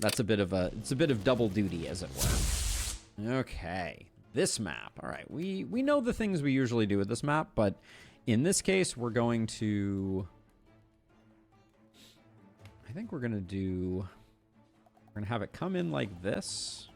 That's a bit of double duty, as it were. Okay, this map. All right, we know the things we usually do with this map, but in this case, we're going to... I think we're gonna do... We're gonna have it come in like this.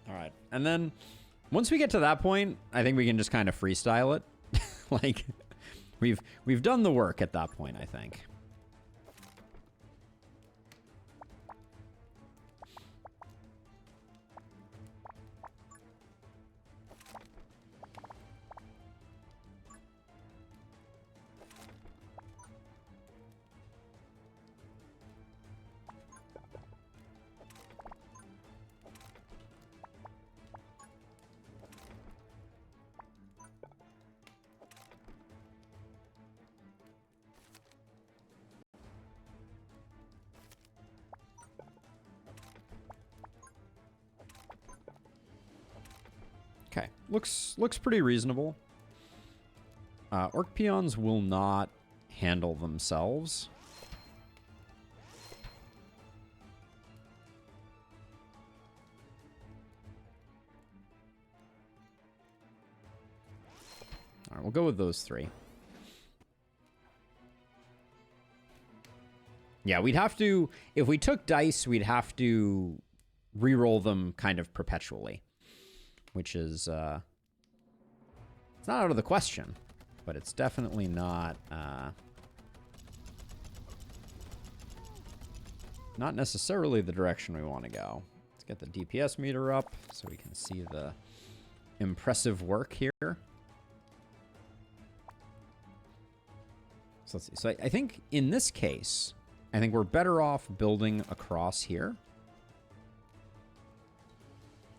All right, and then once we get to that point, I think we can just kind of freestyle it. Like, we've done the work at that point, I think. Okay, looks pretty reasonable. Orc peons will not handle themselves. All right, we'll go with those three. Yeah, we'd have to, if we took dice, we'd have to re-roll them kind of perpetually. Which is, it's not out of the question, but it's definitely not, not necessarily the direction we want to go. Let's get the DPS meter up so we can see the impressive work here. So let's see. So I think in this case, I think we're better off building across here.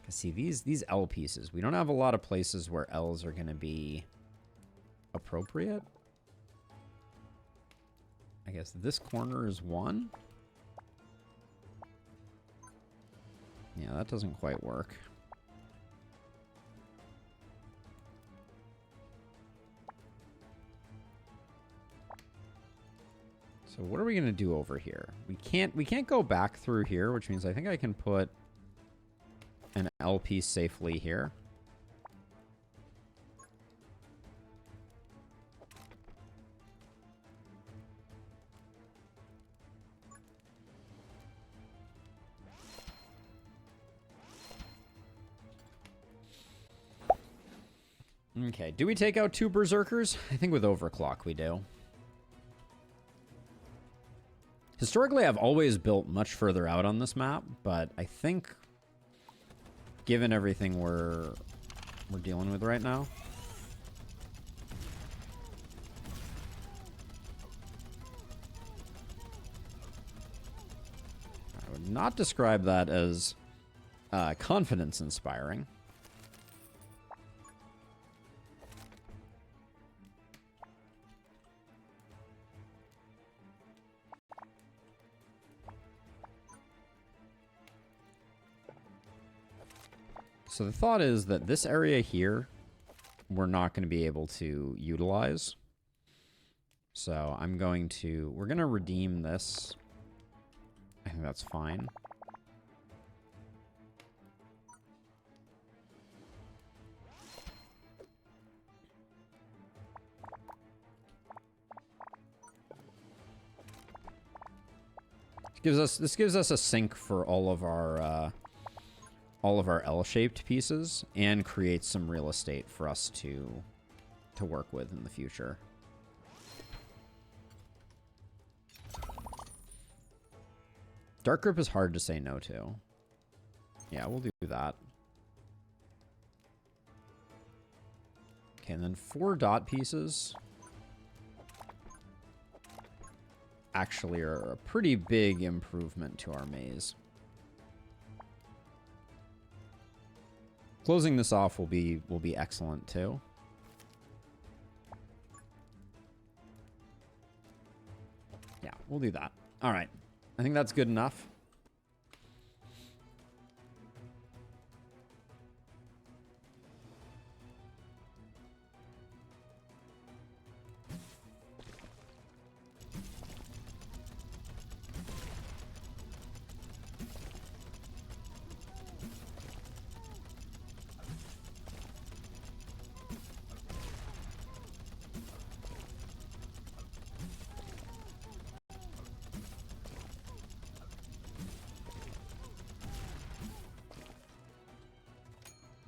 See, these L pieces, we don't have a lot of places where L's are going to be appropriate. I guess this corner is one. Yeah, that doesn't quite work. So what are we going to do over here? We can't go back through here, which means I think I can put an L piece safely here. Okay, do we take out 2 berserkers? I think with overclock we do. Historically, I've always built much further out on this map, but I think given everything we're dealing with right now, I would not describe that as confidence inspiring. So the thought is that this area here, we're not going to be able to utilize. So we're going to redeem this. I think that's fine. This gives us a sink for all of our L-shaped pieces and creates some real estate for us to work with in the future. Dark Grip is hard to say no to. Yeah, we'll do that. Okay, and then 4 dot pieces. actually are a pretty big improvement to our maze. Closing this off will be excellent too. Yeah, we'll do that. All right. I think that's good enough.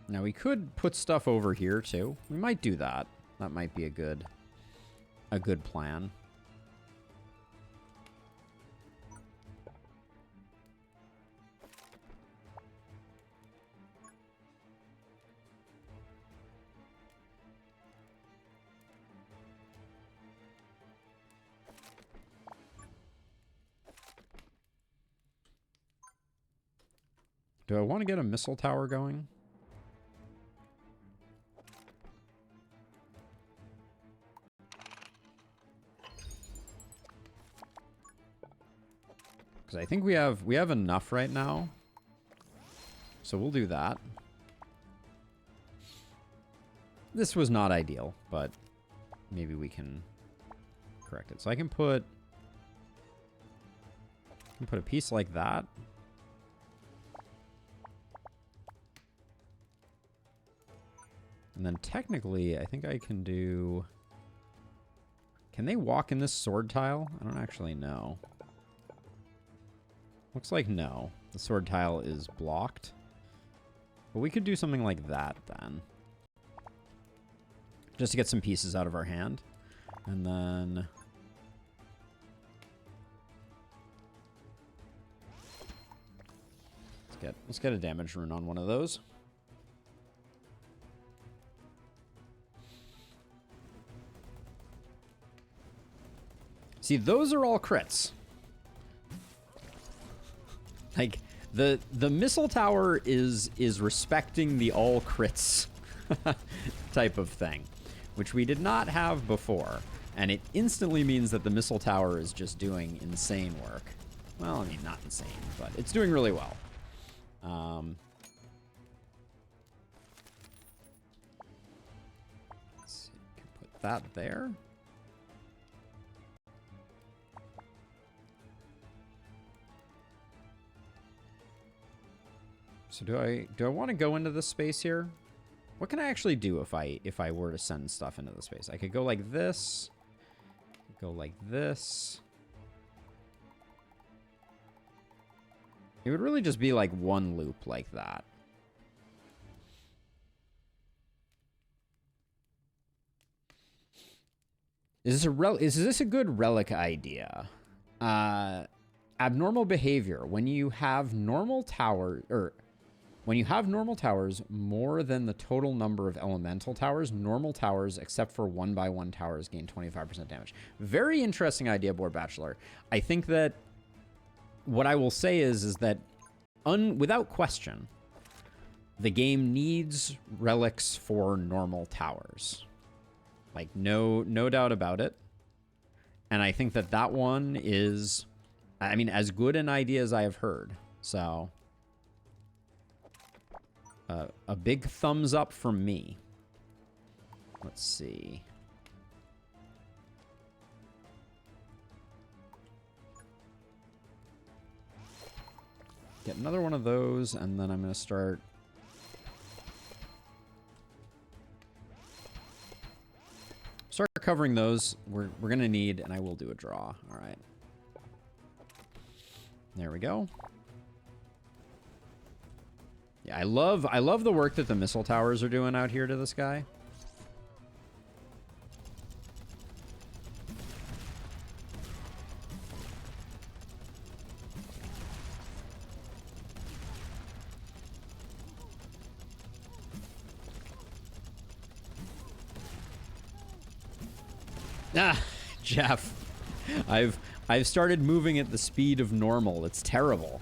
Now we could put stuff over here too. We might do that. That might be a good plan. Do I want to get a missile tower going? Because I think we have enough right now. So we'll do that. This was not ideal, but maybe we can correct it. So I can put a piece like that. And then technically, I think I can do... Can they walk in this sword tile? I don't actually know. Looks like no. The sword tile is blocked. But we could do something like that then. Just to get some pieces out of our hand. And then... Let's get a damage rune on one of those. See, those are all crits. Like, the missile tower is respecting the all crits type of thing, which we did not have before. And it instantly means that the missile tower is just doing insane work. Well, I mean, not insane, but it's doing really well. Let's see, can put that there. So do I want to go into this space here? What can I actually do if I were to send stuff into the space? I could go like this. Go like this. It would really just be like one loop like that. Is this a good relic idea? Abnormal behavior. When you have normal tower when you have normal towers more than the total number of elemental towers, normal towers except for 1x1 towers gain 25% damage. Very interesting idea, Board Bachelor. I think that what I will say is that without question, the game needs relics for normal towers. Like, no doubt about it. And I think that one is, I mean, as good an idea as I have heard. So... a big thumbs up from me. Let's see. Get another one of those, and then I'm going to start... Start covering those. We're going to need, and I will do a draw. All right. There we go. Yeah, I love the work that the missile towers are doing out here to this guy. Ah, Jeff. I've started moving at the speed of normal. It's terrible.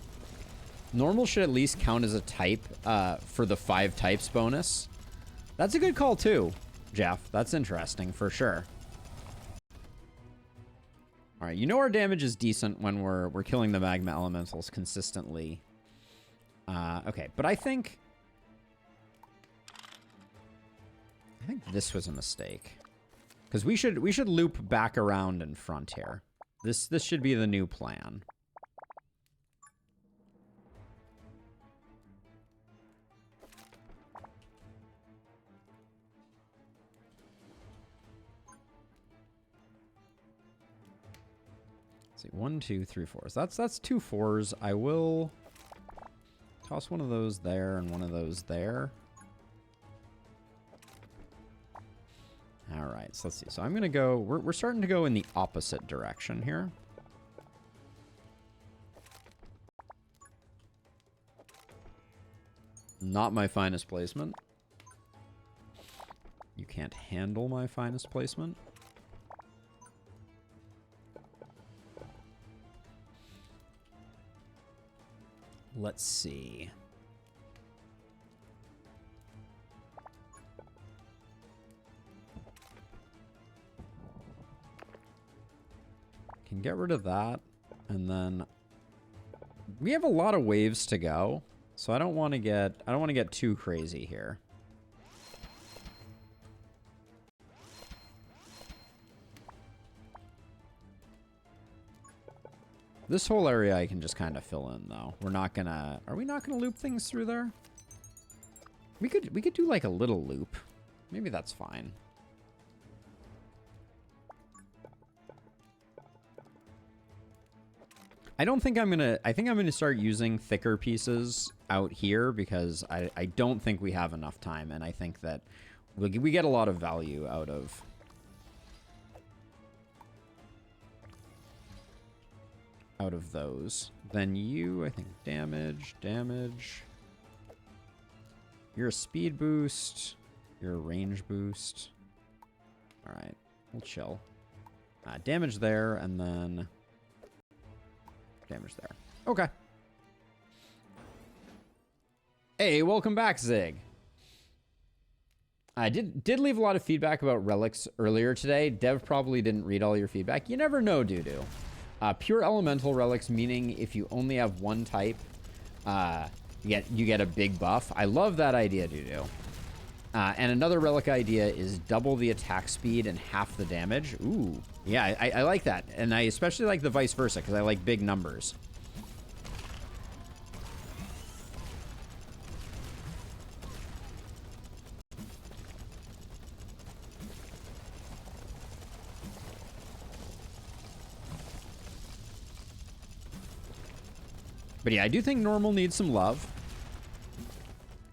Normal should at least count as a type for the 5 types bonus. That's a good call too, Jeff. That's interesting for sure. All right, you know our damage is decent when we're killing the magma elementals consistently. Okay, but I think this was a mistake. Because we should loop back around in front here. This should be the new plan. Let's see, 1, 2, 3, 4. So that's 2 4s. I will toss one of those there and one of those there. All right, so let's see. So I'm gonna go. We're starting to go in the opposite direction here. Not my finest placement. You can't handle my finest placement. Let's see. Can get rid of that, and then we have a lot of waves to go, so I don't want to get too crazy here. This whole area I can just kind of fill in though. We're not gonna. Are we not gonna loop things through there? We could do like a little loop. Maybe that's fine. I think I'm gonna start using thicker pieces out here because I don't think we have enough time, and I think that we get a lot of value out of those. Then you, I think, damage. You're a speed boost. You're a range boost. All right, we'll chill. Damage there, and then damage there. Okay. Hey, welcome back, Zig. I did leave a lot of feedback about relics earlier today. Dev probably didn't read all your feedback. You never know, Doo-Doo. Pure elemental relics, meaning if you only have one type, you get a big buff. I love that idea, Doo-Doo. And another relic idea is double the attack speed and half the damage. Ooh, yeah, I like that. And I especially like the vice versa, because I like big numbers. But yeah, I do think normal needs some love.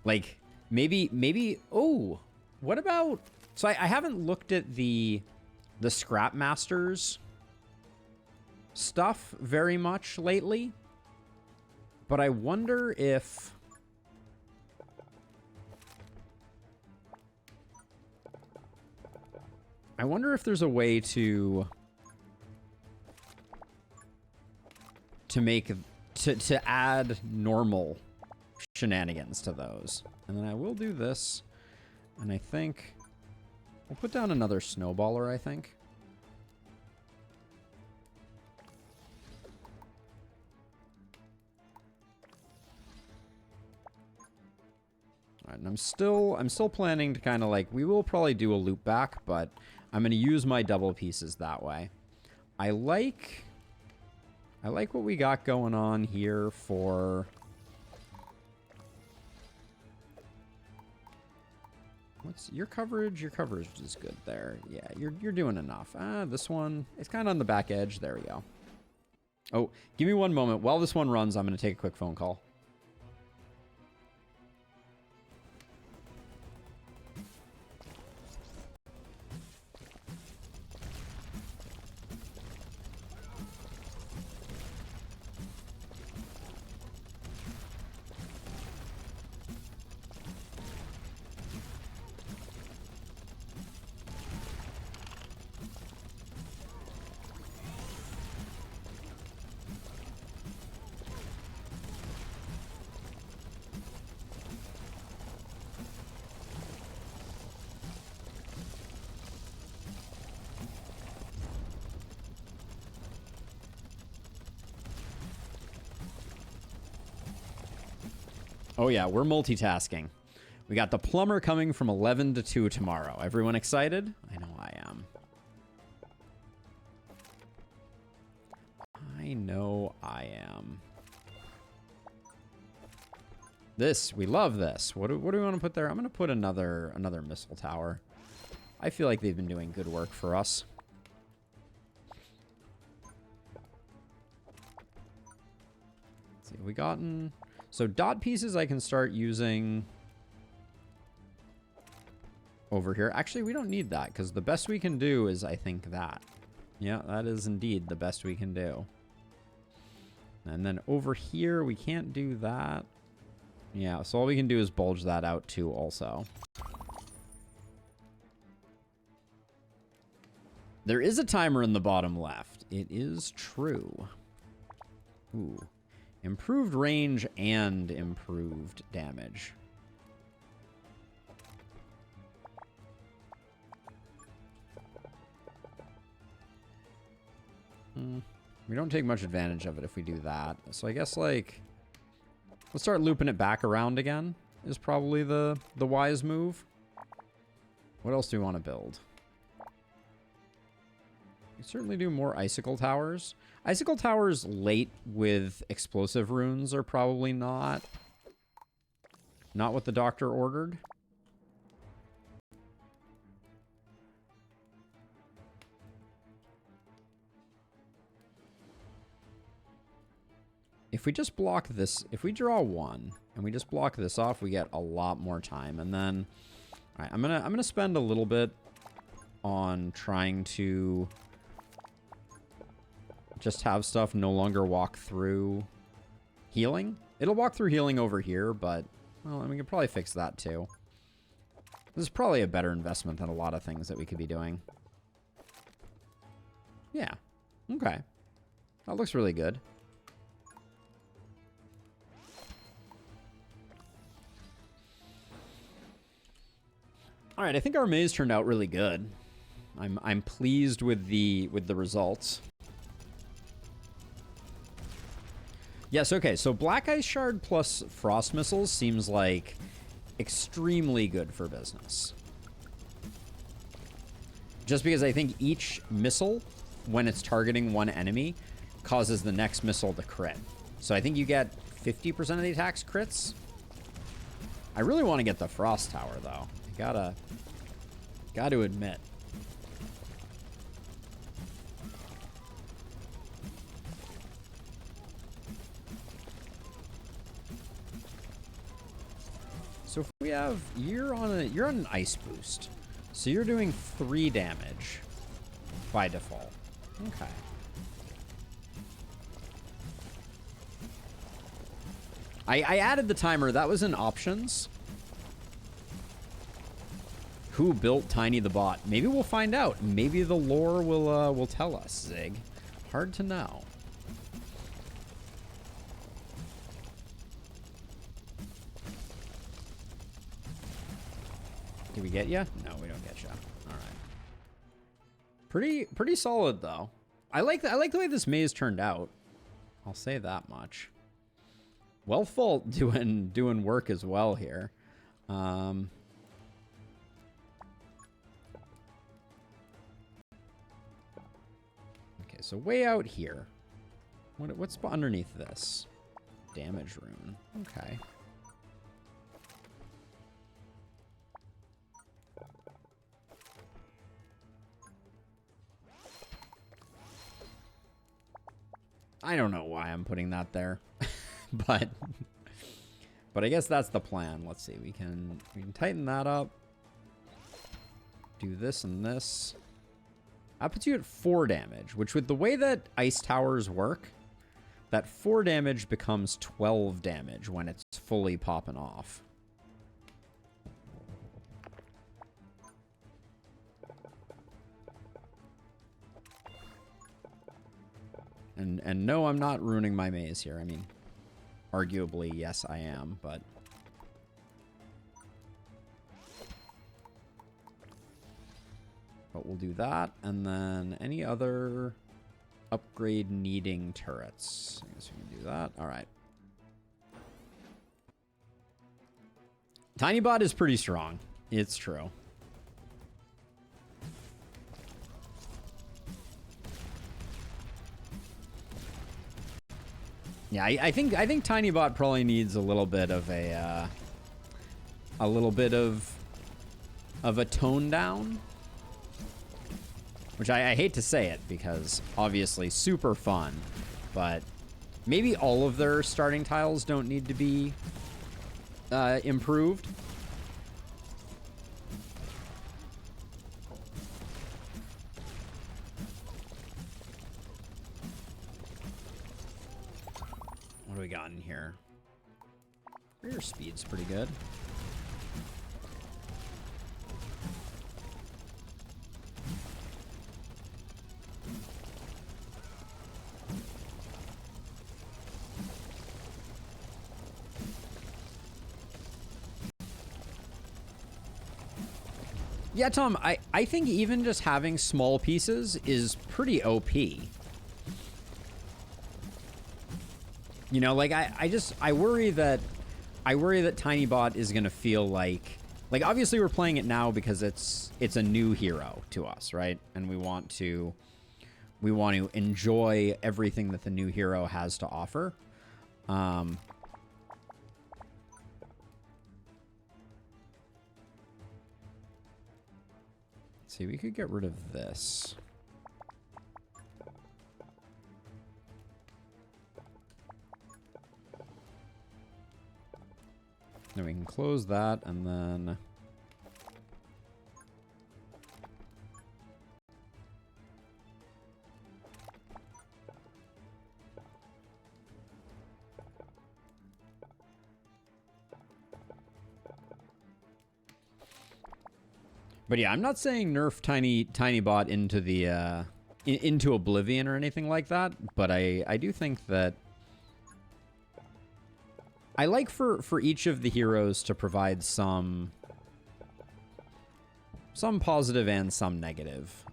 Like, maybe, oh, what about, so I haven't looked at the Scrap Masters stuff very much lately, but I wonder if, there's a way to make, to add normal shenanigans to those. And then I will do this, and I think we'll put down another snowballer, I think. All right, and I'm still planning to kind of like, we will probably do a loop back, but I'm going to use my double pieces that way. I like what we got going on here for, what's your coverage? Your coverage is good there. Yeah, you're doing enough. This one, it's kind of on the back edge. There we go. Oh, give me one moment. While this one runs, I'm going to take a quick phone call. Oh yeah, we're multitasking. We got the plumber coming from 11 to 2 tomorrow. Everyone excited? I know I am. I know I am. This, we love this. What do we want to put there? I'm going to put another missile tower. I feel like they've been doing good work for us. Let's see, have we gotten... So dot pieces I can start using over here. Actually, we don't need that because the best we can do is, I think, that. Yeah, that is indeed the best we can do. And then over here, we can't do that. Yeah, so all we can do is bulge that out too also. There is a timer in the bottom left. It is true. Ooh. Improved range and improved damage. We don't take much advantage of it if we do that. So I guess, like, let's start looping it back around again is probably the wise move. What else do we want to build? We certainly do more icicle towers. Icicle towers late with explosive runes are probably not what the doctor ordered. If we just block this, if we draw one and we just block this off, we get a lot more time. And then, all right, I'm gonna spend a little bit on trying to just have stuff no longer walk through healing. It'll walk through healing over here, but, well, we can probably fix that too. This is probably a better investment than a lot of things that we could be doing. Yeah. Okay. That looks really good. All right, I think our maze turned out really good. I'm pleased with the results. Yes, okay, so Black Ice Shard plus Frost Missiles seems like extremely good for business. Just because I think each missile, when it's targeting one enemy, causes the next missile to crit. So I think you get 50% of the attacks crits. I really want to get the Frost Tower, though. I gotta admit. So if we have, you're on an ice boost. So you're doing 3 damage by default. Okay. I added the timer. That was in options. Who built Tiny the Bot? Maybe we'll find out. Maybe the lore will tell us, Zig. Hard to know. Did we get ya? No, we don't get ya. All right. Pretty solid though. I like the way this maze turned out. I'll say that much. Wealthvault doing work as well here. Okay, so way out here. What's underneath this? Damage rune. Okay. I don't know why I'm putting that there, but I guess that's the plan. Let's see. We can tighten that up. Do this and this. That puts you at 4 damage, which with the way that ice towers work, that 4 damage becomes 12 damage when it's fully popping off. And no, I'm not ruining my maze here. I mean, arguably, yes, I am, but... But we'll do that, and then any other upgrade needing turrets. I guess we can do that. All right. Tinybot is pretty strong. It's true. Yeah, I think Tinybot probably needs a little bit of a tone down, which I hate to say it because obviously super fun, but maybe all of their starting tiles don't need to be improved. What do we got in here? Rear speed's pretty good. Yeah, Tom, I think even just having small pieces is pretty OP. You know, like I worry that Tinybot is gonna feel like obviously we're playing it now because it's a new hero to us, right? And we want to enjoy everything that the new hero has to offer. See, we could get rid of this. Then we can close that, and then... But yeah, I'm not saying nerf Tinybot into the into oblivion or anything like that, but I do think that I like for each of the heroes to provide some positive and some negative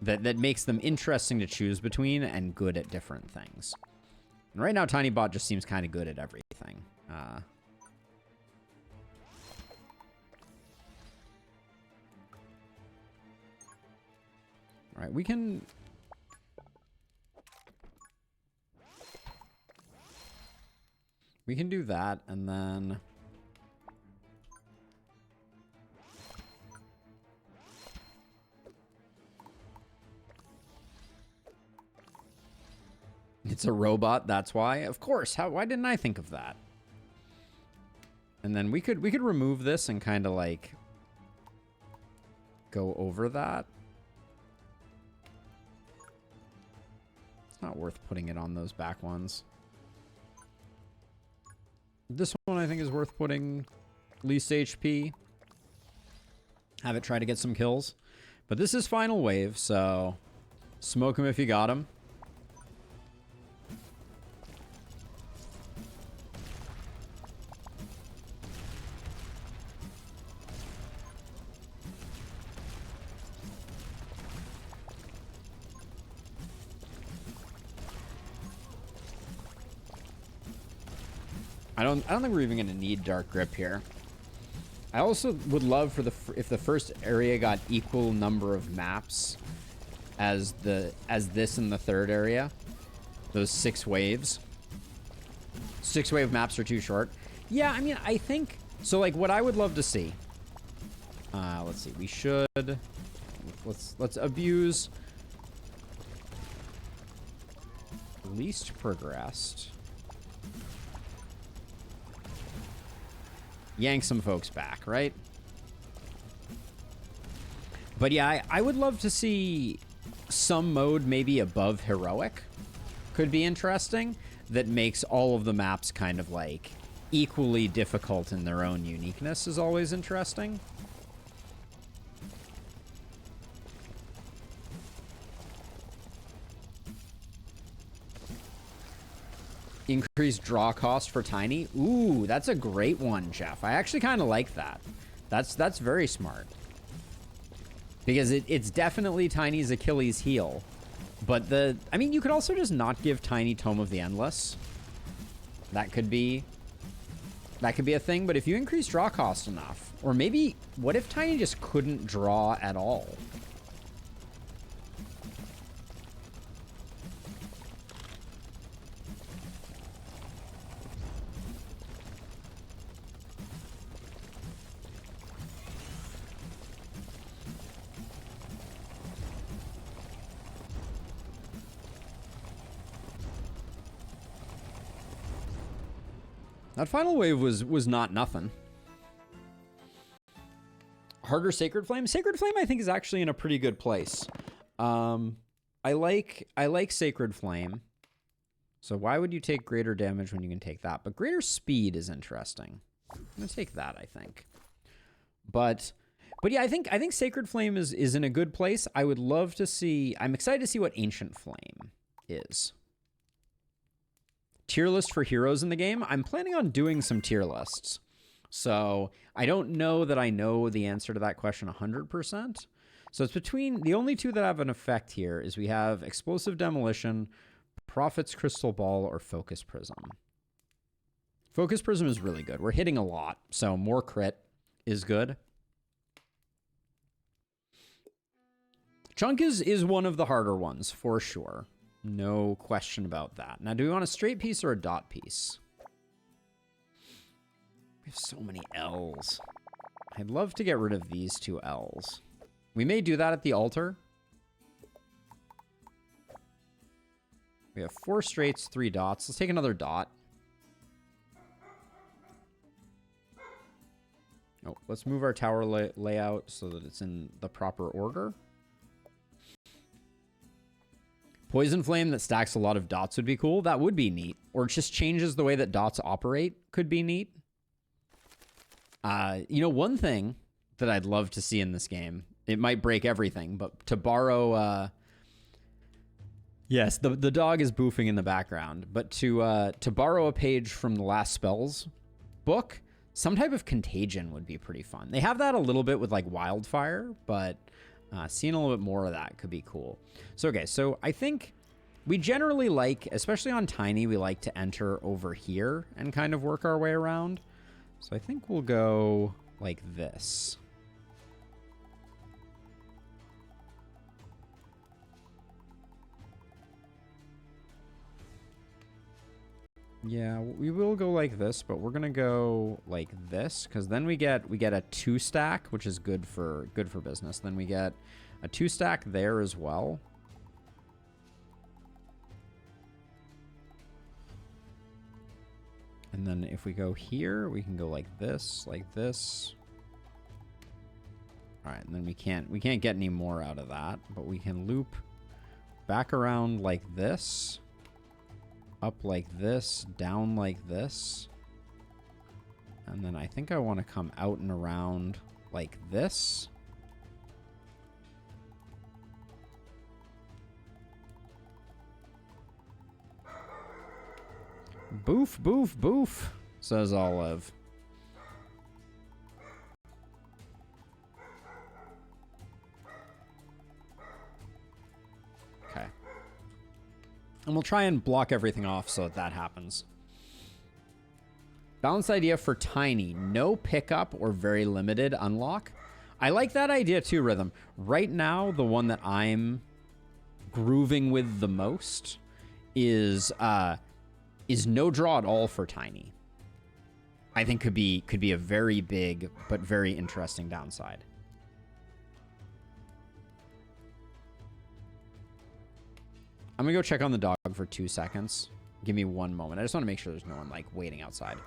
that makes them interesting to choose between and good at different things. And right now, Tinybot just seems kind of good at everything. All right, we can... We can do that, and then... It's a robot, that's why. Of course, why didn't I think of that? And then we could remove this and kind of like go over that. It's not worth putting it on those back ones. This one I think is worth putting least HP. Have it try to get some kills. But this is final wave, so smoke him if you got him. I don't think we're even going to need Dark Grip here. I also would love for if the first area got equal number of maps as this in the third area. Those 6 waves. 6 wave maps are too short. Yeah, I mean, I think so. Like, what I would love to see. Let's see. We should let's abuse least progressed. Yank some folks back, right? But yeah, I would love to see some mode maybe above heroic. Could be interesting. That makes all of the maps kind of like equally difficult in their own uniqueness is always interesting. Increased draw cost for Tiny. Ooh, that's a great one, Jeff. I actually kind of like that. That's very smart. Because it's definitely Tiny's Achilles heel. But I mean, you could also just not give Tiny Tome of the Endless. That could be That could be a thing, but if you increase draw cost enough, or maybe, what if Tiny just couldn't draw at all? That final wave was not nothing. Harder Sacred Flame. Sacred Flame, I think, is actually in a pretty good place. I like Sacred Flame. So why would you take greater damage when you can take that? But greater speed is interesting. I'm gonna take that, I think. But yeah, I think Sacred Flame is in a good place. I would love to see. I'm excited to see what Ancient Flame is. Tier list for heroes in the game. I'm planning on doing some tier lists. So I don't know that I know the answer to that question 100%. So it's between the only two that have an effect here is we have Explosive Demolition, Prophet's Crystal Ball, or Focus Prism. Focus Prism is really good. We're hitting a lot, so more crit is good. Chunk is one of the harder ones for sure. No question about that. Now, do we want a straight piece or a dot piece? We have so many L's. I'd love to get rid of these two L's. We may do that at the altar. We have 4 straights, 3 dots. Let's take another dot. Oh, let's move our tower layout so that it's in the proper order. Poison Flame that stacks a lot of dots would be cool. That would be neat. Or just changes the way that dots operate could be neat. You know, one thing that I'd love to see in this game, it might break everything, but to borrow... yes, the dog is boofing in the background. But to borrow a page from the Last Spells book, some type of contagion would be pretty fun. They have that a little bit with, like, Wildfire, but... seeing a little bit more of that could be cool. So, okay, so I think we generally like, especially on Tiny, we like to enter over here and kind of work our way around. So I think we'll go like this. Yeah, we will go like this, but we're gonna go like this because then we get a 2 stack, which is good for business. Then we get a 2 stack there as well. And then if we go here, we can go like this, like this. All right, and then we can't get any more out of that, but we can loop back around like this. Up like this, down like this. And then I think I want to come out and around like this. Boof, boof, boof, says Olive. Okay. And we'll try and block everything off so that happens. Balanced idea for Tiny. No pickup or very limited unlock. I like that idea too, Rhythm. Right now, the one that I'm grooving with the most is no draw at all for Tiny. I think could be a very big but very interesting downside. I'm gonna go check on the dog for 2 seconds. Give me 1 moment. I just want to make sure there's no one like waiting outside.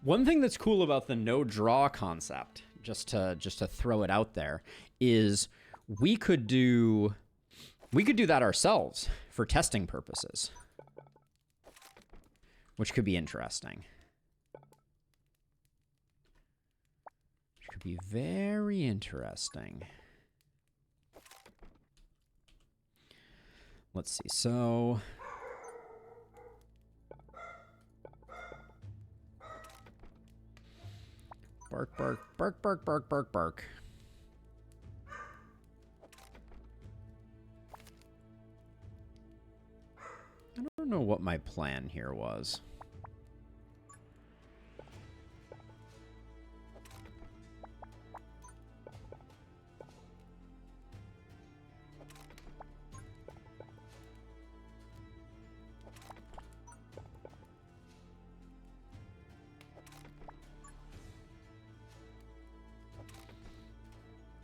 One thing that's cool about the no draw concept, just to throw it out there, is we could do that ourselves for testing purposes, which could be interesting. Which could be very interesting. Let's see. So bark, bark, bark, bark, bark, bark, bark. I don't know what my plan here was.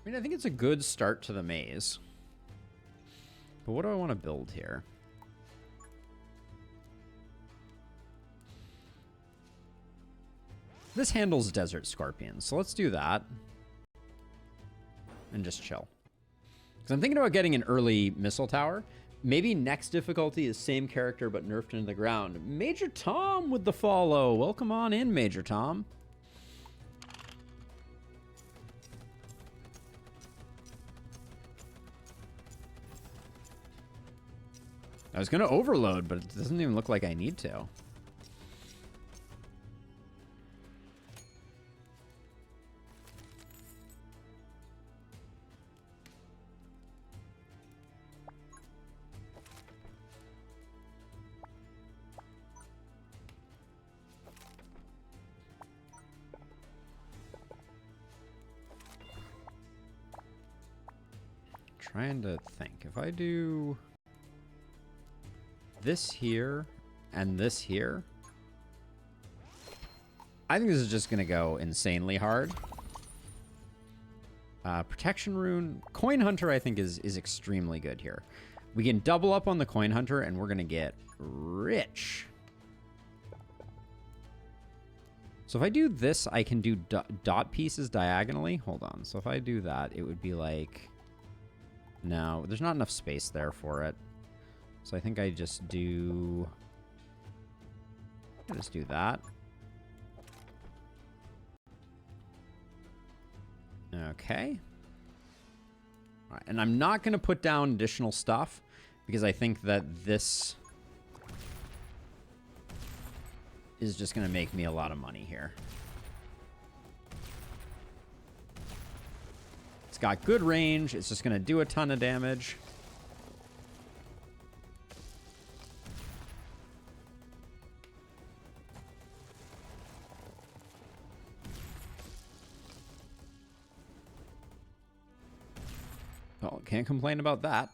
I mean, I think it's a good start to the maze. But what do I want to build here? This handles desert scorpions, so let's do that. And just chill. Because I'm thinking about getting an early missile tower. Maybe next difficulty is same character but nerfed into the ground. Major Tom with the follow. Welcome on in, Major Tom. I was going to overload, but it doesn't even look like I need to. Trying to think. If I do this here and this here, I think this is just going to go insanely hard. Protection rune. Coin hunter, I think, is extremely good here. We can double up on the coin hunter, and we're going to get rich. So if I do this, I can do dot pieces diagonally. Hold on. So if I do that, it would be like... No, there's not enough space there for it. So I think I just do... I'll just do that. Okay. All right, and I'm not going to put down additional stuff because I think that this is just going to make me a lot of money here. It's got good range. It's just going to do a ton of damage. Well, can't complain about that.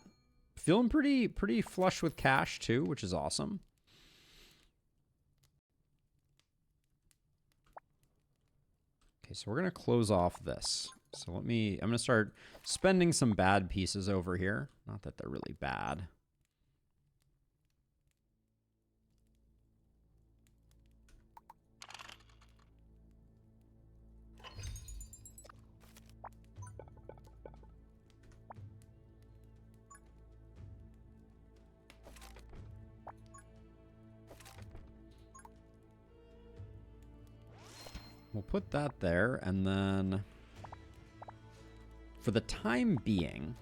Feeling pretty flush with cash too, which is awesome. Okay, so we're going to close off this. So I'm going to start spending some bad pieces over here. Not that they're really bad. We'll put that there, and then for the time being,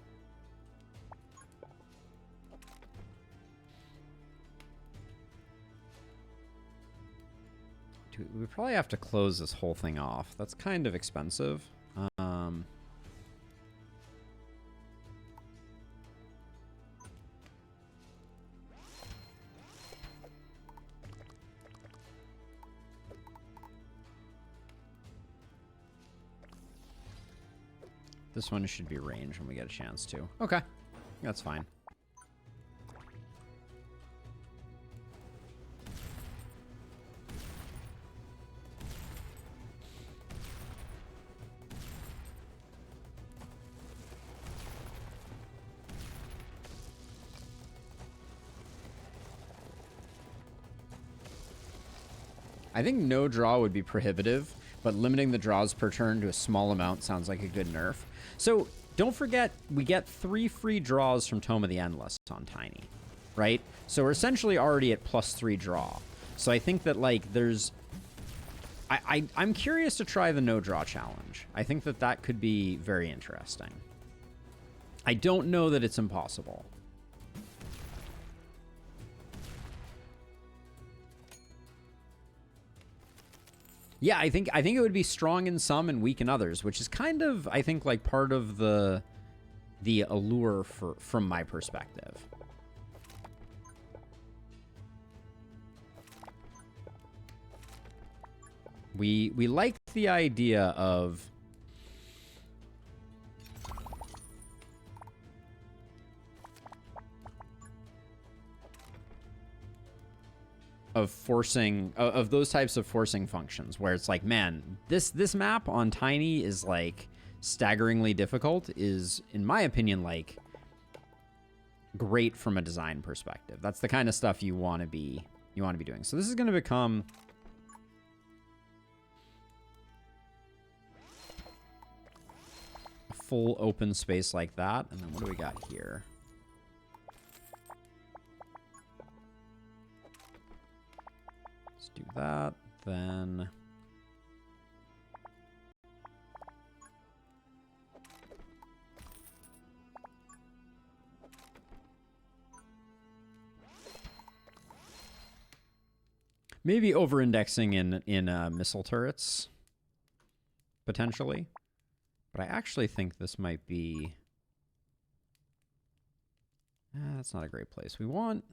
we probably have to close this whole thing off. That's kind of expensive. This one should be range when we get a chance to. Okay, that's fine. I think no draw would be prohibitive, but limiting the draws per turn to a small amount sounds like a good nerf. So don't forget, we get 3 free draws from Tome of the Endless on Tiny, right? So we're essentially already at +3 draw. So I think that, like, there's... I'm curious to try the no draw challenge. I think that that could be very interesting. I don't know that it's impossible. Yeah, I think it would be strong in some and weak in others, which is kind of, I think, like part of the allure from my perspective. We like the idea of forcing of those types of forcing functions where it's like, man, this map on Tiny is like staggeringly difficult, is in my opinion like great from a design perspective. That's the kind of stuff you want to be doing. So this is going to become a full open space like that. And then what do we got here? Do that, then maybe over-indexing in missile turrets potentially, but I actually think this might be that's not a great place. We want.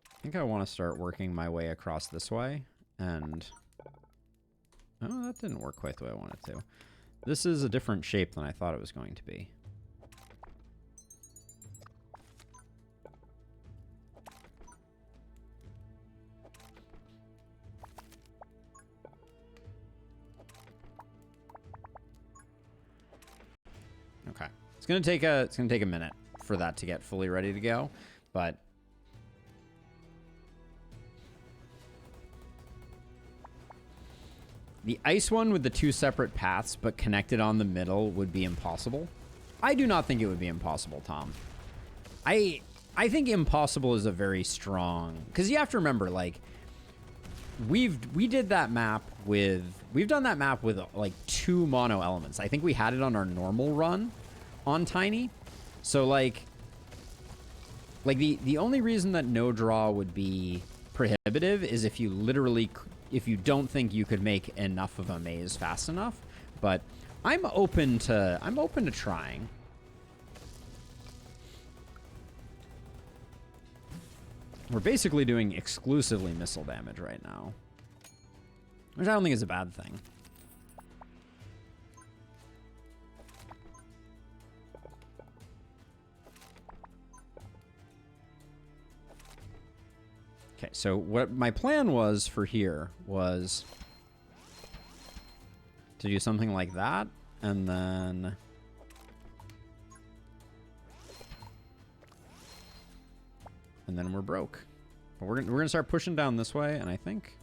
I think I want to start working my way across this way, and oh, that didn't work quite the way I wanted to. This is a different shape than I thought it was going to be. Okay, it's gonna take a minute for that to get fully ready to go, but. The ice one with the 2 separate paths but connected on the middle would be impossible. I do not think it would be impossible, Tom. I think impossible is a very strong... Because you have to remember, like, we've done that map with like 2 mono elements. I think we had it on our normal run on Tiny. So like the only reason that no draw would be prohibitive is if you literally... if you don't think you could make enough of a maze fast enough, but I'm open to trying. We're basically doing exclusively missile damage right now, which I don't think is a bad thing. Okay, so what my plan was for here was to do something like that, and then we're broke. But we're gonna start pushing down this way, and I think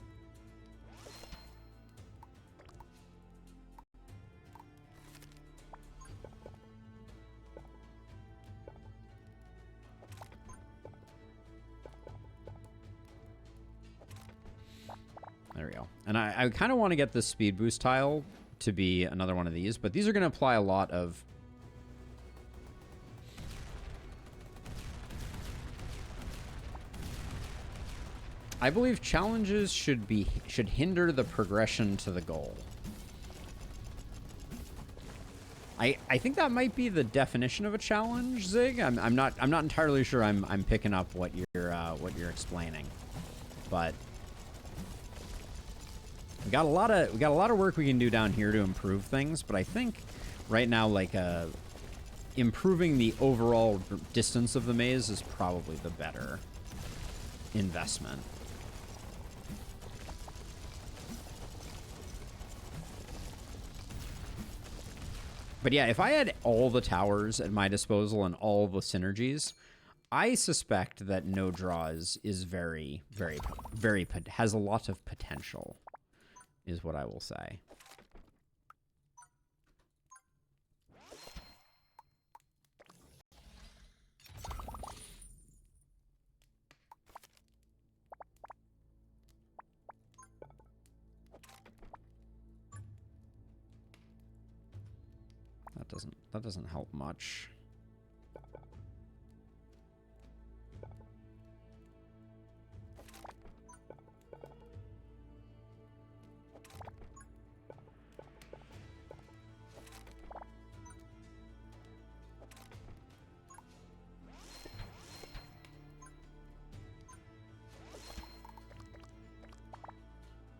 there we go. And I kind of want to get this speed boost tile to be another one of these, but these are going to apply a lot of... I believe challenges should hinder the progression to the goal. I think that might be the definition of a challenge, Zig. I'm not entirely sure I'm picking up what you're explaining, but we got a lot of work we can do down here to improve things. But I think right now, like improving the overall distance of the maze is probably the better investment. But yeah, if I had all the towers at my disposal and all the synergies, I suspect that no draw is very, very, very, has a lot of potential, is what I will say. That doesn't help much.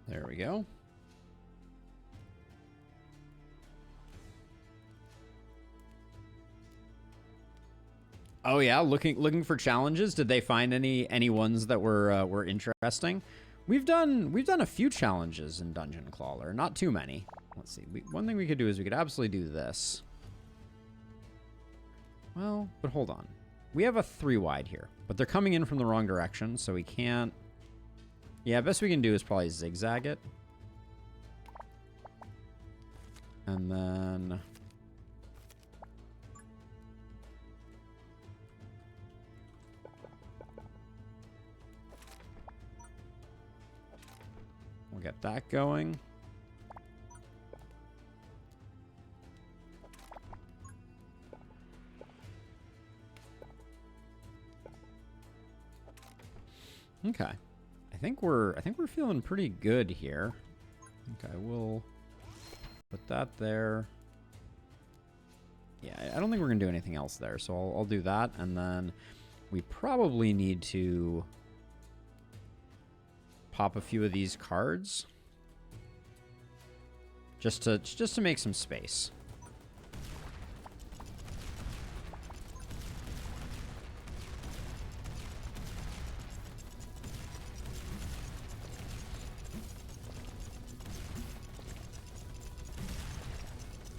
There we go. Oh yeah, looking for challenges. Did they find any ones that were interesting? We've done a few challenges in Dungeon Crawler, not too many. Let's see. One thing we could do is we could absolutely do this. Well, but hold on. We have a 3 wide here, but they're coming in from the wrong direction, so we can't. Yeah, best we can do is probably zigzag it. And then we'll get that going. Okay. I think we're feeling pretty good here. Okay, we'll put that there. Yeah, I don't think we're gonna do anything else there, so I'll do that, and then we probably need to pop a few of these cards just to make some space.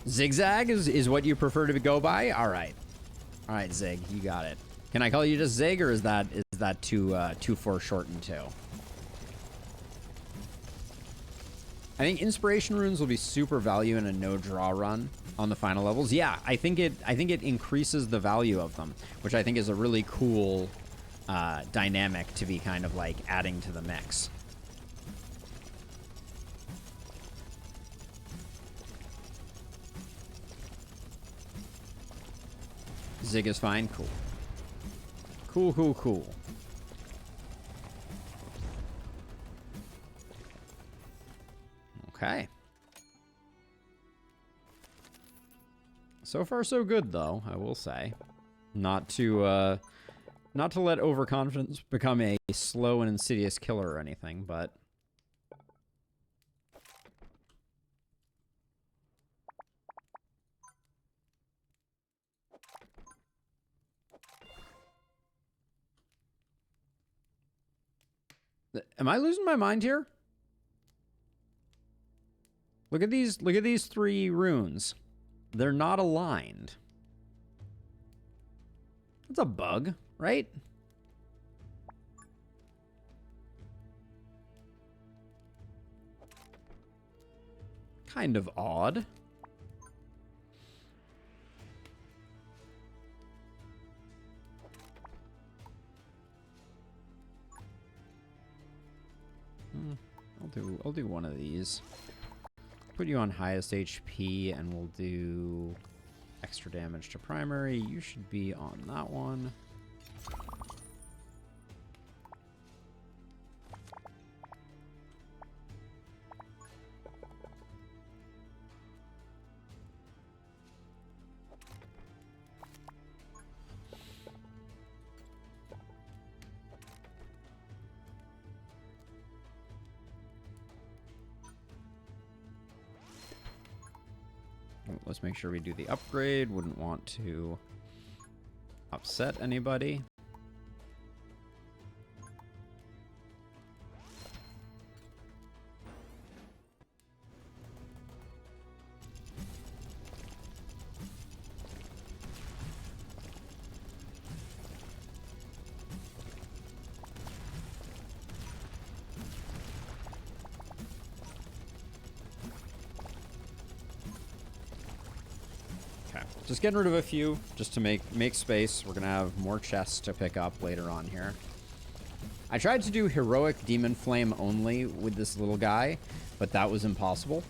Zigzag is what you prefer to go by? All right, Zig, you got it. Can I call you just Zig, or is that too foreshortened too? I think inspiration runes will be super value in a no draw run on the final levels. Yeah, I think it increases the value of them, which I think is a really cool dynamic to be kind of like adding to the mix. Zig is fine. Cool. Cool. Okay. So far, so good, though, I will say. Not to let overconfidence become a slow and insidious killer or anything, but am I losing my mind here? Look at these 3 runes. They're not aligned. That's a bug, right? Kind of odd. I'll do one of these. Put you on highest HP, and we'll do extra damage to primary. You should be on that one. Let's make sure we do the upgrade. Wouldn't want to upset anybody. Just getting rid of a few, just to make space. We're gonna have more chests to pick up later on here. I tried to do heroic demon flame only with this little guy, but that was impossible.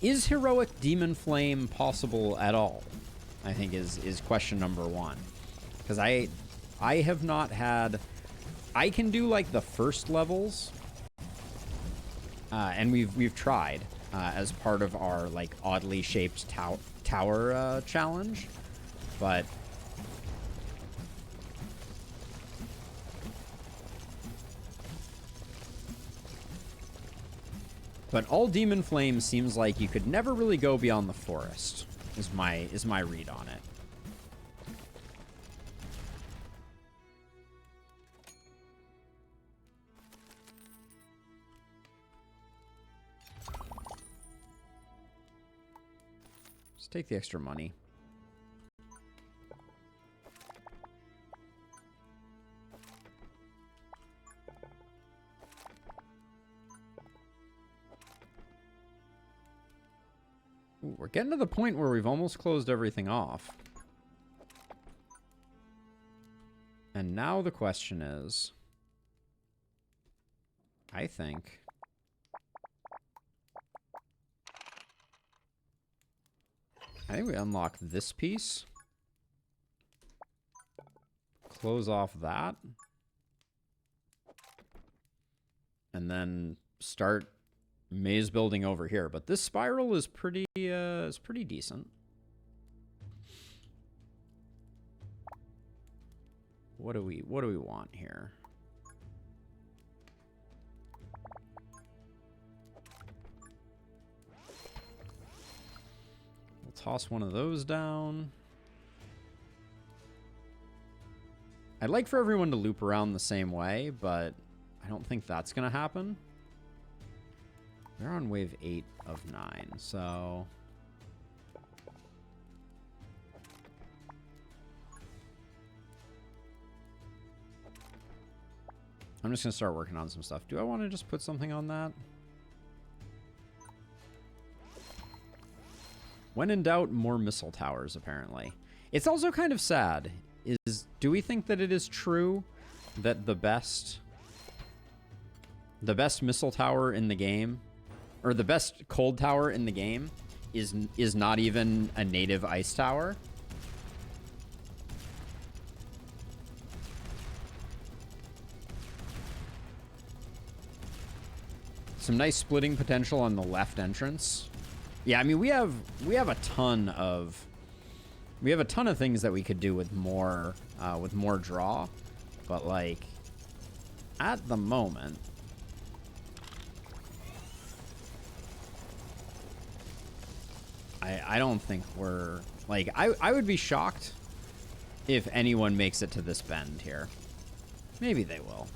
Is heroic demon flame possible at all? I think is question number one. Because I have not had... I can do like the first levels, and we've tried as part of our like oddly shaped tower challenge, but all demon flame seems like you could never really go beyond the forest. Is my read on it. Just take the extra money. Ooh, we're getting to the point where we've almost closed everything off. And now the question is, I think we unlock this piece. Close off that. And then start maze building over here. But this spiral is pretty decent. What do we want here? We'll toss one of those down. I'd like for everyone to loop around the same way, but I don't think that's gonna happen. They're on wave 8 of 9, so... I'm just gonna start working on some stuff. Do I want to just put something on that? When in doubt, more missile towers, apparently. It's also kind of sad. Do we think that it is true that the best missile tower in the game, or the best cold tower in the game, is not even a native ice tower? Some nice splitting potential on the left entrance. Yeah, I mean we have a ton of things that we could do with more draw, but like at the moment, I don't think we're like I would be shocked if anyone makes it to this bend here. Maybe they will.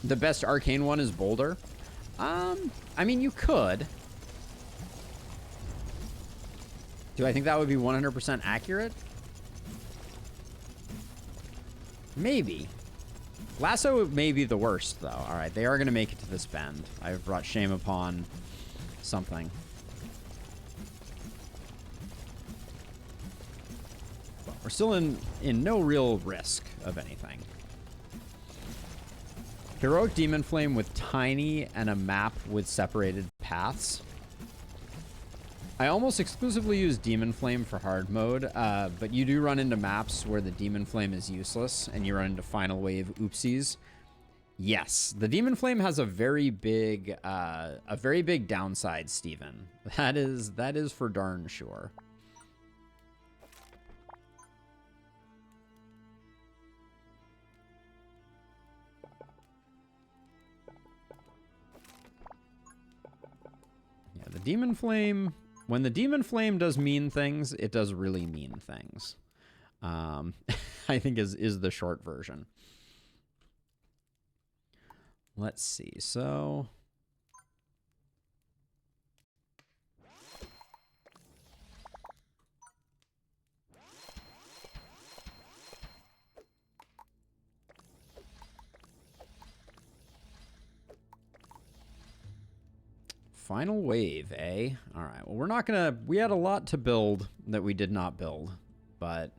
The best arcane one is Boulder. I mean, you could. Do I think that would be 100% accurate? Maybe. Lasso may be the worst, though. All right, they are going to make it to this bend. I've brought shame upon something. But we're still in no real risk of anything. Heroic Demon Flame with Tiny and a map with separated paths. I almost exclusively use Demon Flame for hard mode, but you do run into maps where the Demon Flame is useless and you run into Final Wave oopsies. Yes, the Demon Flame has a very big downside, Steven. That is for darn sure. The Demon Flame, when the Demon Flame does mean things, it does really mean things. I think is the short version. Let's see. So Final wave, eh? All right. Well, we're not gonna... We had a lot to build that we did not build, but...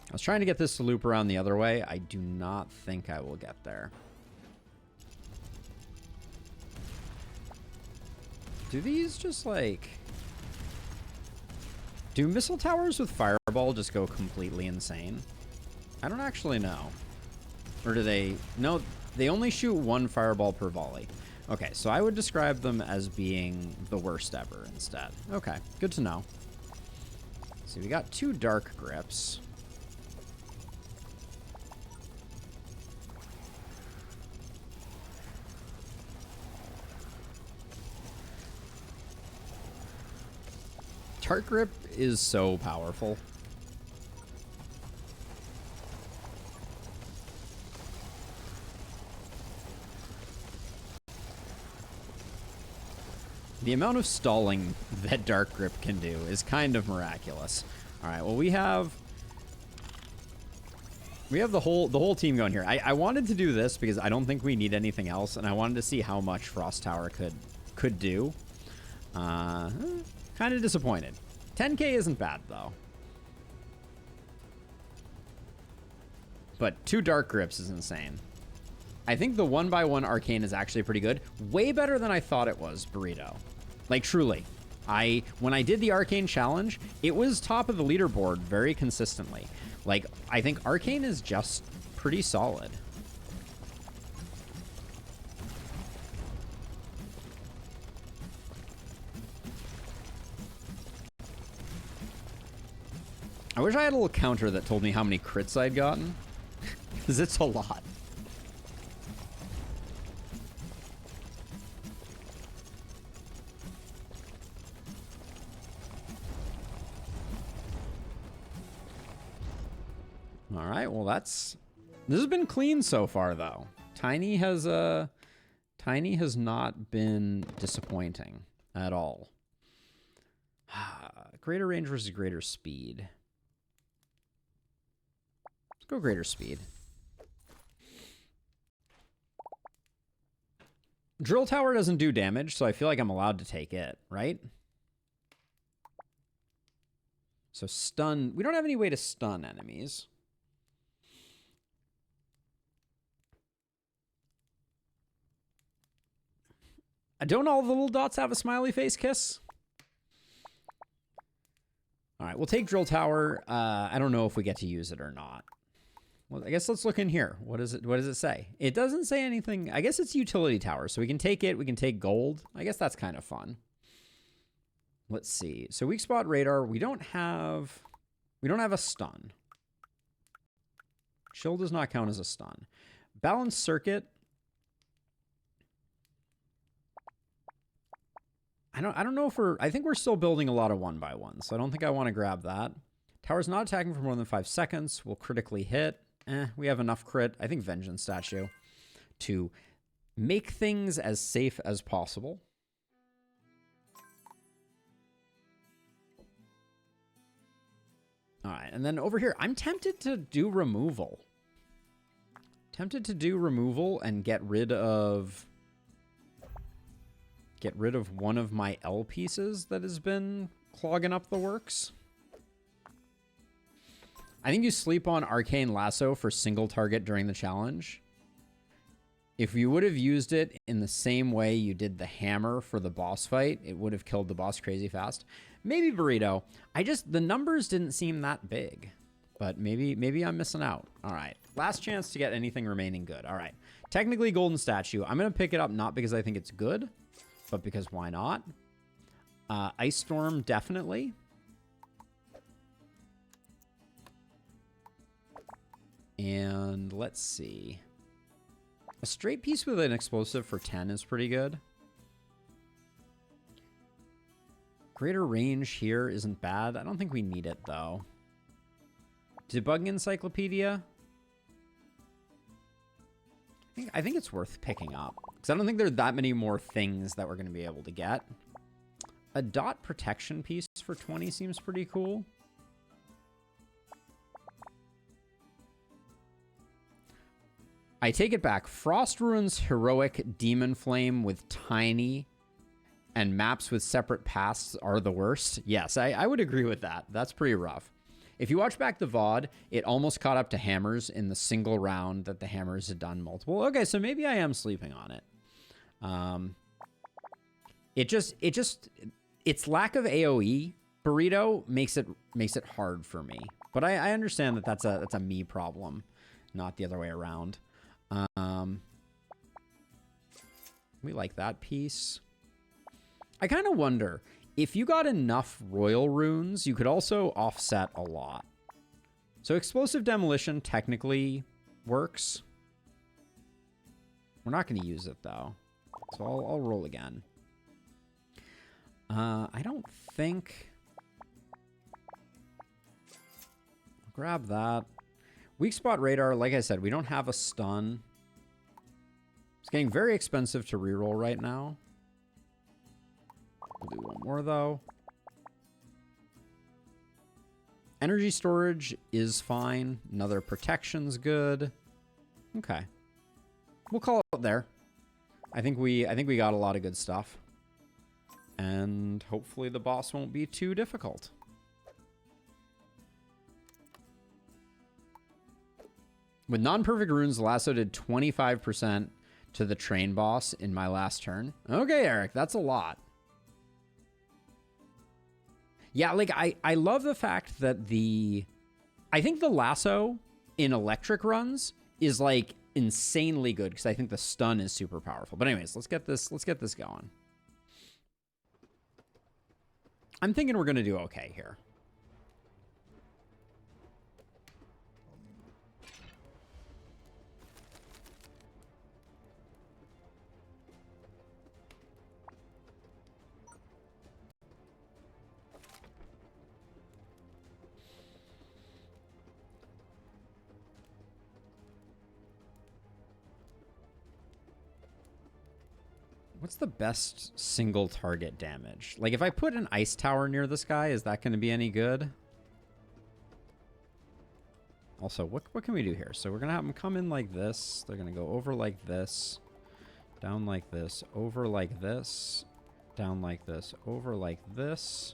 I was trying to get this to loop around the other way. I do not think I will get there. Do these just like... Do missile towers with fireball just go completely insane? I don't actually know. Or do they... No, they only shoot one fireball per volley. Okay, so I would describe them as being the worst ever instead. Okay, good to know. So we got 2 dark grips. Dark grip is so powerful. The amount of stalling that dark grip can do is kind of miraculous. All right, well we have the whole team going here. I wanted to do this because I don't think we need anything else, and I wanted to see how much Frost Tower could do. Kind of disappointed. 10k isn't bad, though. But 2 dark grips is insane. I think the 1x1 arcane is actually pretty good. Way better than I thought it was, Burrito. Like, truly. When I did the arcane challenge, it was top of the leaderboard very consistently. Like, I think arcane is just pretty solid. I wish I had a little counter that told me how many crits I'd gotten, because it's a lot. All right, well this has been clean so far though. Tiny has not been disappointing at all. Greater range versus greater speed. Go greater speed. Drill tower doesn't do damage, so I feel like I'm allowed to take it, right? So stun. We don't have any way to stun enemies. Don't all the little dots have a smiley face kiss? All right, we'll take drill tower. I don't know if we get to use it or not. Well, I guess let's look in here. What does it say? It doesn't say anything. I guess it's utility tower, so we can take it. We can take gold. I guess that's kind of fun. Let's see. So weak spot radar. We don't have a stun. Chill does not count as a stun. Balanced circuit. I don't know if I think we're still building a lot of 1x1, so I don't think I want to grab that. Tower's not attacking for more than 5 seconds. Will critically hit. We have enough crit. I think Vengeance statue to make things as safe as possible. All right, and then over here, I'm tempted to do removal. Tempted to do removal and get rid of one of my L pieces that has been clogging up the works. I think you sleep on Arcane Lasso for single target during the challenge. If you would have used it in the same way you did the hammer for the boss fight, it would have killed the boss crazy fast. Maybe Burrito. The numbers didn't seem that big, but maybe I'm missing out. All right, last chance to get anything remaining good. All right, technically golden statue. I'm gonna pick it up not because I think it's good, but because why not? Ice Storm, definitely. And let's see. A straight piece with an explosive for 10 is pretty good. Greater range here isn't bad. I don't think we need it, though. Debugging Encyclopedia. I think it's worth picking up. Because Because I don't think there are that many more things that we're going to be able to get. A dot protection piece for 20 seems pretty cool. I take it back. Frost Ruins Heroic Demon Flame with tiny and maps with separate paths are the worst. Yes, I would agree with that. That's pretty rough. If you watch back the VOD, it almost caught up to Hammers in the single round that the Hammers had done multiple. Okay, so maybe I am sleeping on it. Its lack of AoE burrito makes it hard for me. But I understand that that's a me problem, not the other way around. We like that piece. I kind of wonder, if you got enough royal runes, you could also offset a lot. So explosive demolition technically works. We're not going to use it though. So I'll roll again. I don't think... Grab that. Weak spot radar, like I said, we don't have a stun. It's getting very expensive to reroll right now. We'll do one more though. Energy storage is fine. Another protection's good. Okay. We'll call it there. I think we got a lot of good stuff. And hopefully the boss won't be too difficult. With non-perfect runes, Lasso did 25% to the train boss in my last turn. Okay, Eric, that's a lot. Yeah, like, I love the fact that I think the Lasso in electric runs is, like, insanely good, because I think the stun is super powerful. But anyways, let's get this going. I'm thinking we're going to do okay here. What's the best single target damage? Like, if I put an ice tower near this guy, is that going to be any good? Also, what can we do here? So we're going to have them come in like this. They're going to go over like this. Down like this. Over like this. Down like this. Over like this.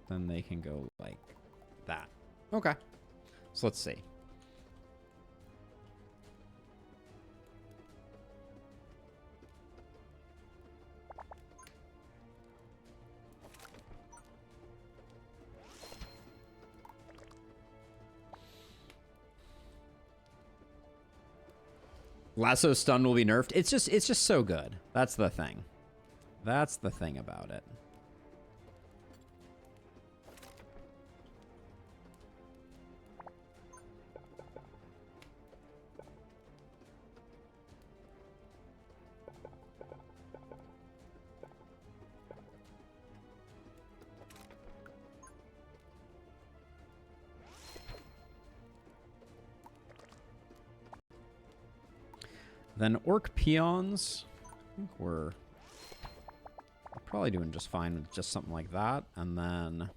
Then they can go like that. Okay. So let's see. Lasso stun will be nerfed. It's just so good. That's the thing. That's the thing about it. Then Orc Peons. I think we're probably doing just fine with just something like that. And then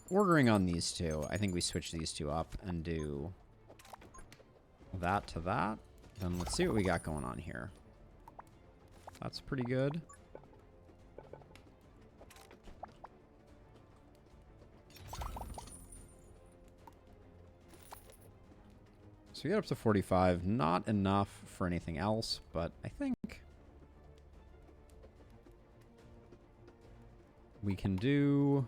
ordering on these two. I think we switch these two up and do that to that. Then let's see what we got going on here. That's pretty good. So we get up to 45. Not enough for anything else, but I think we can do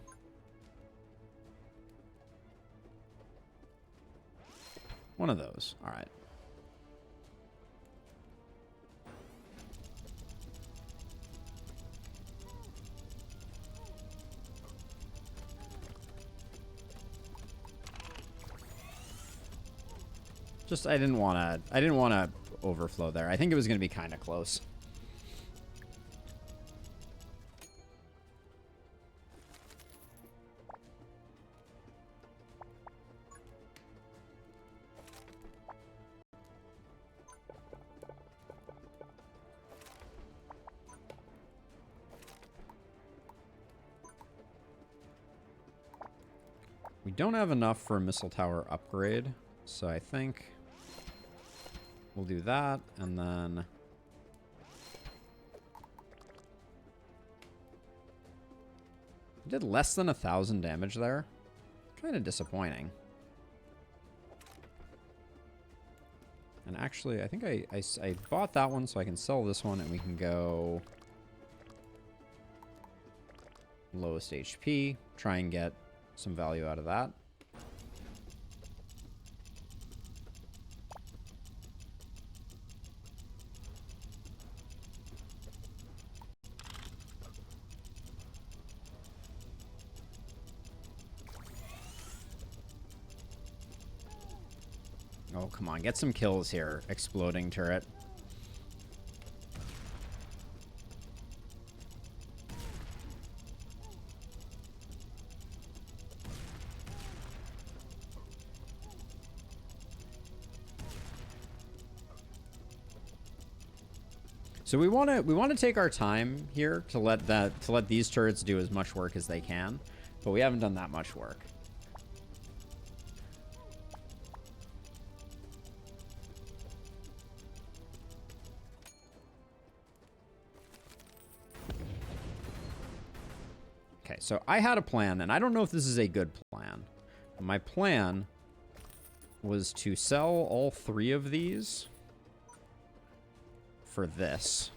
one of those. All right. Just I didn't want to overflow there. I think it was going to be kind of close. We don't have enough for a missile tower upgrade, so I think we'll do that, and then we did less than 1,000 damage there. Kind of disappointing. And actually, I think I bought that one so I can sell this one, and we can go lowest HP, try and get some value out of that. Oh, come on. Get some kills here, exploding turret. So we want to take our time here to let these turrets do as much work as they can, but we haven't done that much work. Okay, so I had a plan, and I don't know if this is a good plan. My plan was to sell all 3 of these for this.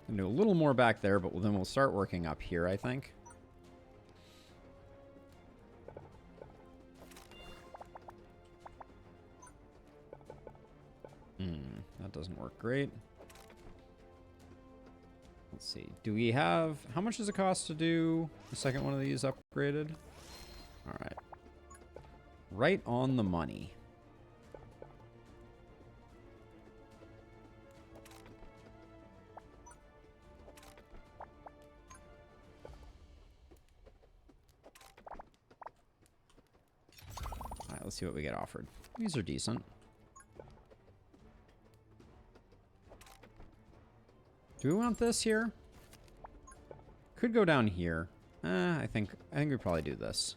And do a little more back there, but then we'll start working up here, I think. That doesn't work great. Let's see. Do we have... How much does it cost to do the second one of these upgraded? All right. Right on the money. All right, let's see what we get offered. These are decent. Do we want this here? Could go down here. I think we probably do this.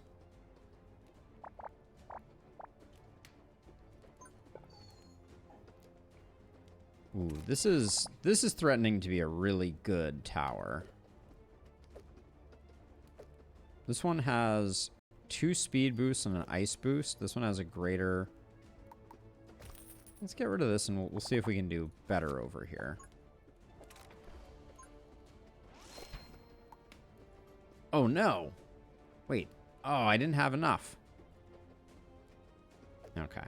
Ooh, this is threatening to be a really good tower. This one has 2 speed boosts and an ice boost. This one has a greater... Let's get rid of this and we'll see if we can do better over here. Oh, no. Wait. Oh, I didn't have enough. Okay.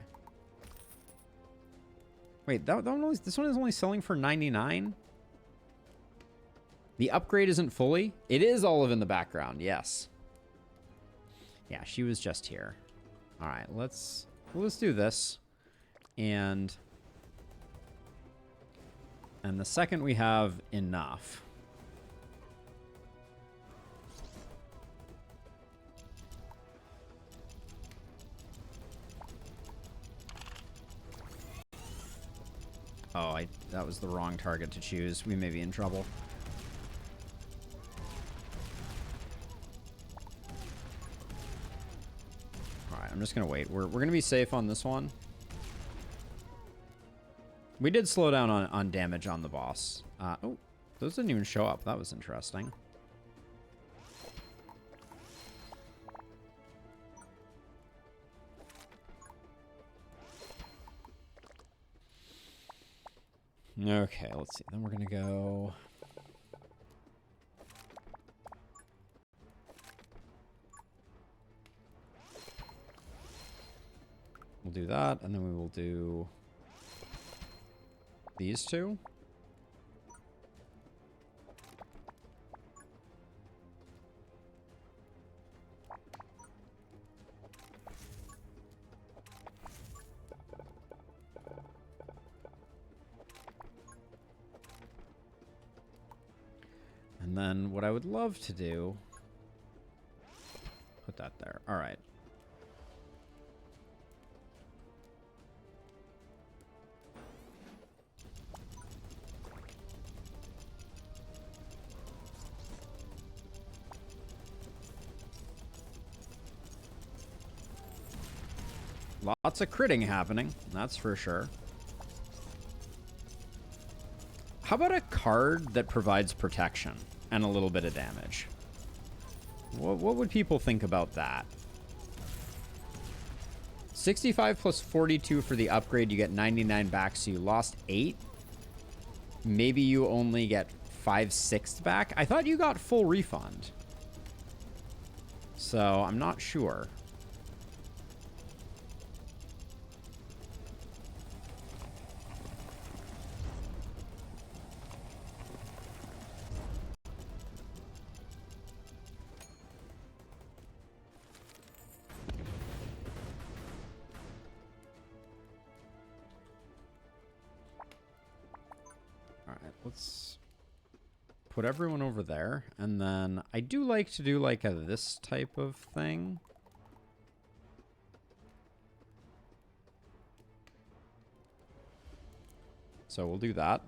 Wait, this one is only selling for 99? The upgrade isn't fully? It is Olive in the background, yes. Yeah, she was just here. All right, let's do this. And the second we have enough... Oh, that was the wrong target to choose. We may be in trouble. Alright, I'm just going to wait. We're going to be safe on this one. We did slow down on damage on the boss. Oh, those didn't even show up. That was interesting. Okay, let's see. Then we're going to go... We'll do that, and then we will do these 2. And then what I would love to do... Put that there. All right. Lots of critting happening, that's for sure. How about a card that provides protection and a little bit of damage? What would people think about that? 65 plus 42 for the upgrade, you get 99 back, so you lost 8. Maybe you only get 5/6 back. I thought you got full refund. So I'm not sure. Let's put everyone over there, and then I do like to do like this type of thing. So we'll do that.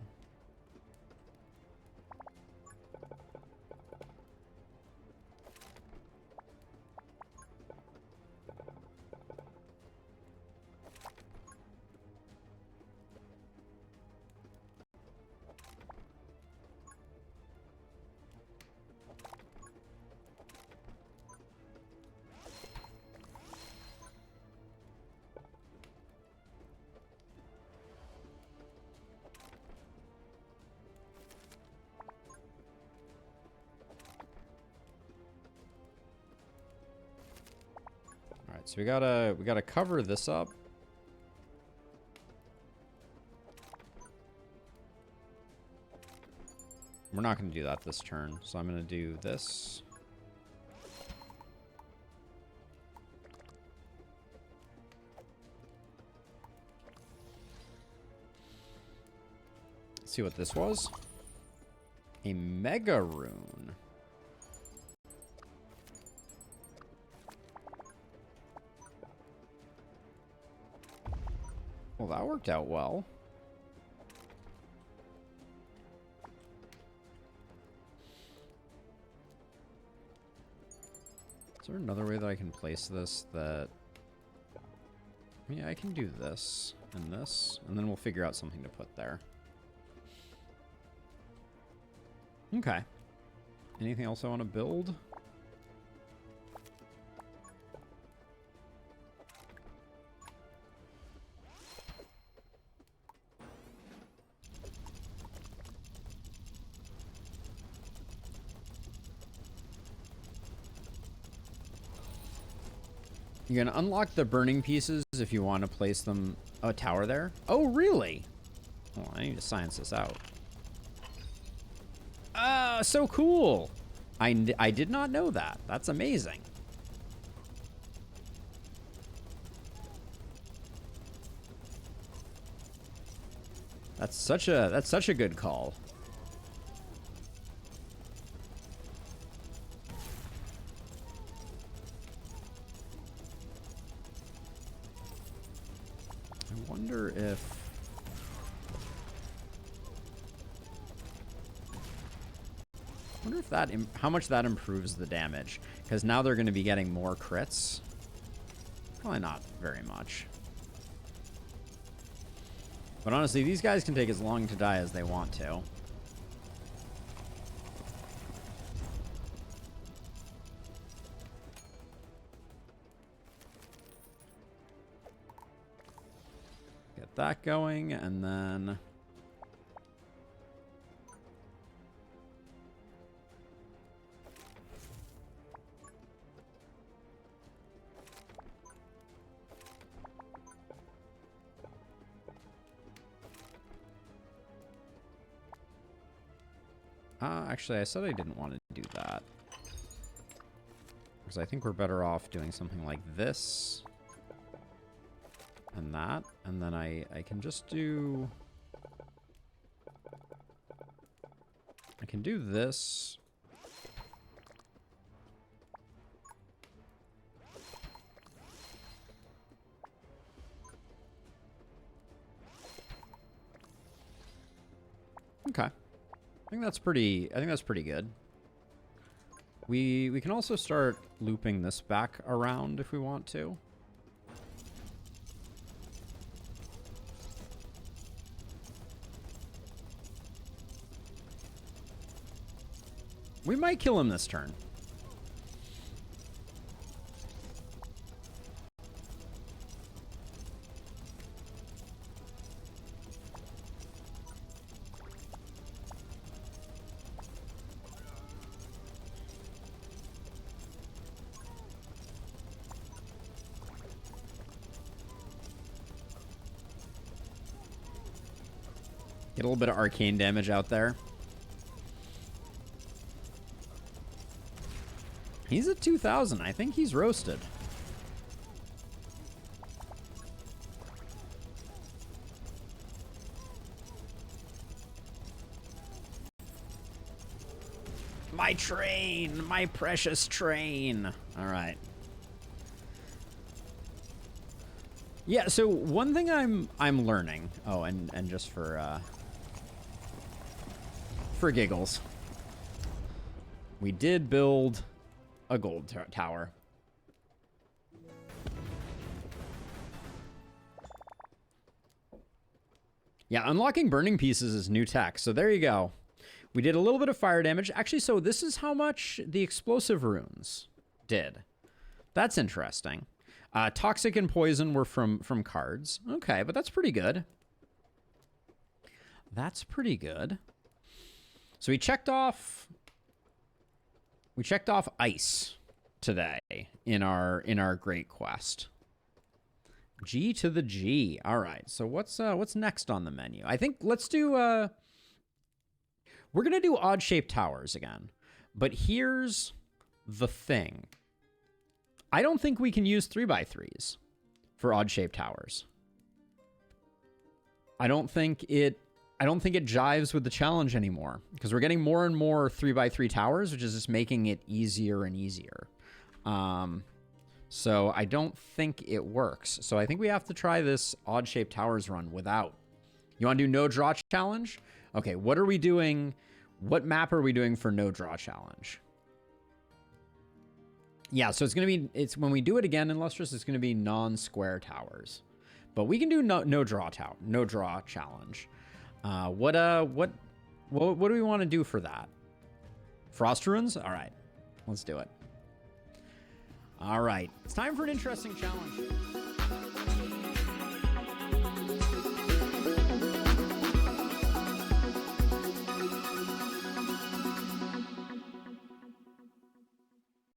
So we gotta cover this up. We're not gonna do that this turn, so I'm gonna do this. Let's see what this was. A mega rune. Well, that worked out well. Is there another way that I can place this that... Yeah, I can do this, and then we'll figure out something to put there. Okay. Anything else I want to build? You're going to unlock the burning pieces if you want to place them... a tower there? Oh, really? Oh, I need to science this out. So cool! I did not know that. That's amazing. That's such a good call. I wonder if... I wonder if that... how much that improves the damage. Because now they're going to be getting more crits. Probably not very much. But honestly, these guys can take as long to die as they want to. Get that going, and then... actually, I said I didn't want to do that. Because I think we're better off doing something like this. And that. And then I can just do... I can do this. Okay. I think that's pretty good. We can also start looping this back around if we want to. We might kill him this turn. Get a little bit of arcane damage out there. He's at 2,000. I think he's roasted. My train! My precious train! Alright. Yeah, so one thing I'm learning... Oh, and just for giggles. We did build a gold tower. Yeah, unlocking burning pieces is new tech. So there you go. We did a little bit of fire damage. Actually, so this is how much the explosive runes did. That's interesting. Toxic and poison were from cards. Okay, but that's pretty good. That's pretty good. So we checked off ice today in our great quest. G to the G. All right. So what's next on the menu? I think let's do we're going to do odd-shaped towers again. But here's the thing. I don't think we can use 3x3s for odd-shaped towers. I don't think it jives with the challenge anymore because we're getting more and more 3x3 towers, which is just making it easier and easier. So I don't think it works. So I think we have to try this odd-shaped towers run without. You want to do no draw challenge? Okay, what are we doing? What map are we doing for no draw challenge? Yeah, so it's going to be, when we do it again in Lustrous, it's going to be non-square towers. But we can do no draw challenge. What do we want to do for that? Frost runes? All right, let's do it. All right, it's time for an interesting challenge.